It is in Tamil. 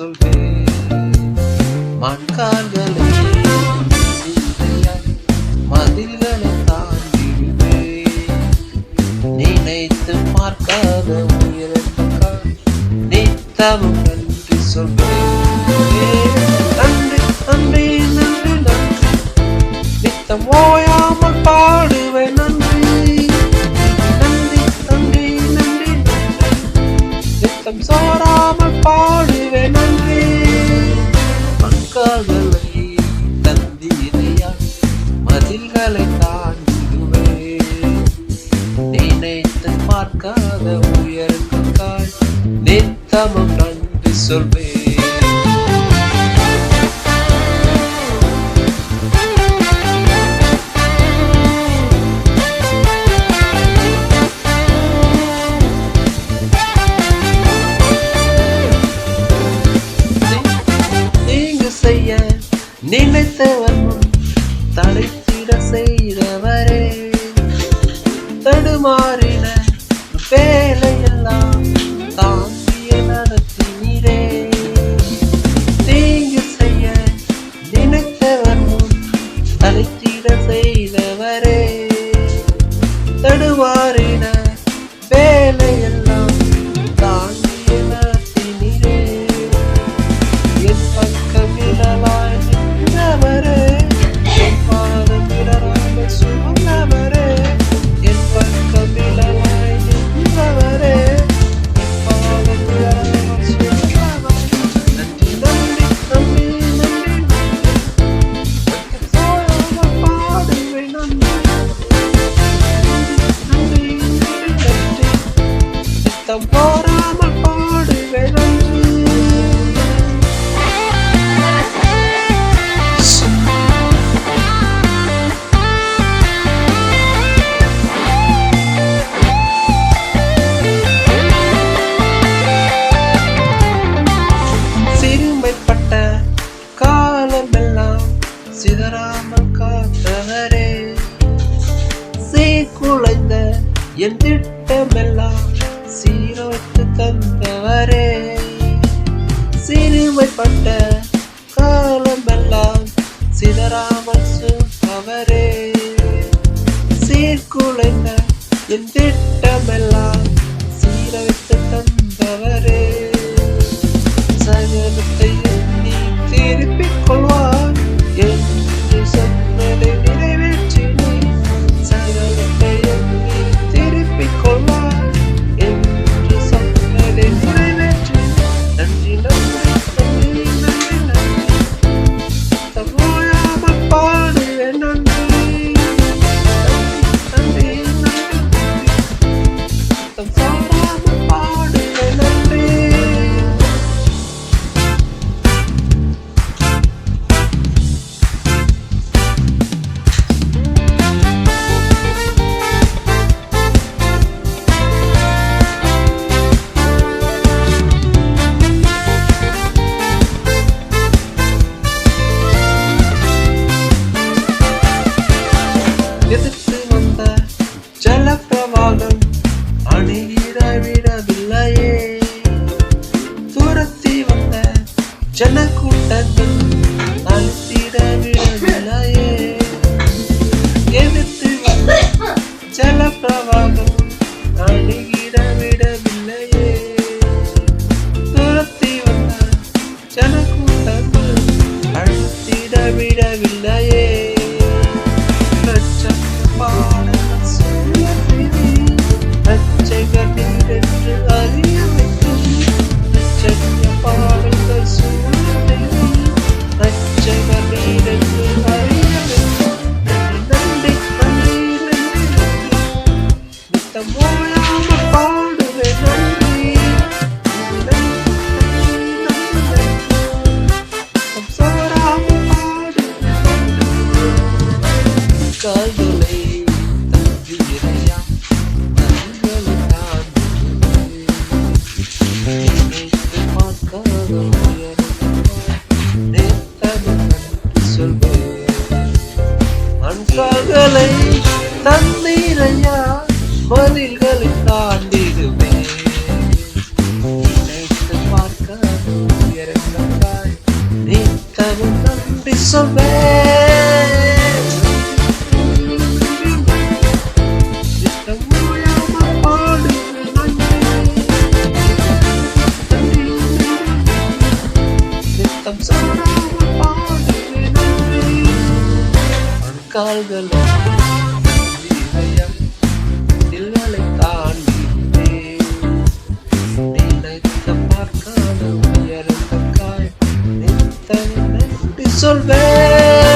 சொல்வேன். மண்கால்களை மதில்களை தாண்டிடுவேன். நினைத்து பார்க்காத உயரத்துக்காக நித்தமும் நன்றி சொல்வேன். நன்றி நன்றி நன்றி நன்றி நித்தம் ஓயாமல் பாடுவேன். நன்றி நன்றி நன்றி நன்றி நித்தம் சோராமல் பாடுவேன். நன்றி மண்கால்களை தந்தீரையா மதில்களை தாண்டிடுவேன். நினைத்து பார்க்காத உயரத்துக்காய் நித்தமும் நன்றி சொல்வேன். நினைத்தவர் முன் தலைத்திட செய்தவரே, தடுமாறின வேலையெல்லாம் தாங்கிய நடத்தினீரே. தீங்கு செய்ய நினைத்தவர் முன் தலைத்திட செய்தவரே, தடுமாறின வேலையெல்லாம் தாங்கிய நடத்தினீரே. என் பக்கம் இடலாய் போராமல் பாடுவேன். சிறுமைப்பட்ட காலமெல்லாம் சிதறாமல் காத்தவரே, சீர்குலைந்த என் திட்டமெல்லாம் சீரோட்டு தந்தவரே. சிறுமைப்பட்ட காலமெல்லாம் சிதறாமல் சுமந்தவரே, சீர்குலைந்த என் திட்டமெல்லாம் சீரவைத்து தந்தவரே. சகலத்தை நீ திருப்பிக் கொள்வார் என்று சொன்னதை நிறைவேற்றினே. சகலத்தை நீ திருப்பிக் கொள்வார் என்று சொன்னதை நிறைவேற்றினே. நன்றி நன்றி நன்றி நன்றி நன்றி தவோயாமல் பாடுவேன். நன்றி நன்றி நன்றி தம் சோராமல் பாடுவேன். நன்றி எதிர்த்து வந்த ஜலப்பிரவாகம் அணுகிட விடவில்லையே. துரத்தி வந்த ஜனக்கூட்டங்கள் அழுத்திட விடவில்லையே. எதிர்த்து வந்த ஜலப்பிரவாகம் அணுகிட விடவில்லையே. துரத்தி வந்த ஜனக்கூட்டங்கள் அழுத்திட விடவில்லையே. என்று அறிய வைக்கும் பாடல்கள் சூழ்நிலை ரட்சகர் நீரென்று அறிய வைக்கும். நன்றி நன்றி நன்றி நன்றி நித்தம் ஓயாமல் பாடுவேன். நன்றி சோராமல் பாடுவேன். கால்களை தந்திரையா மதில்களை மண்கால்களை தந்தீரையா மதில்களை தாண்டிடுவேன். நினைத்து பார்க்க உயர்ந்ததாய் நித்தமும் நன்றி சொல்வேன். நித்தம் ஓயாமல் பாடுவேன் நன்றி. நித்தம் சோராமல் பாடுவேன் நன்றி. கால்களை நிழலை தாண்டினேன். நினைத்த பார்க்காத உயர்ந்த காய் நித்தம் நன்றி சொல்வேன்.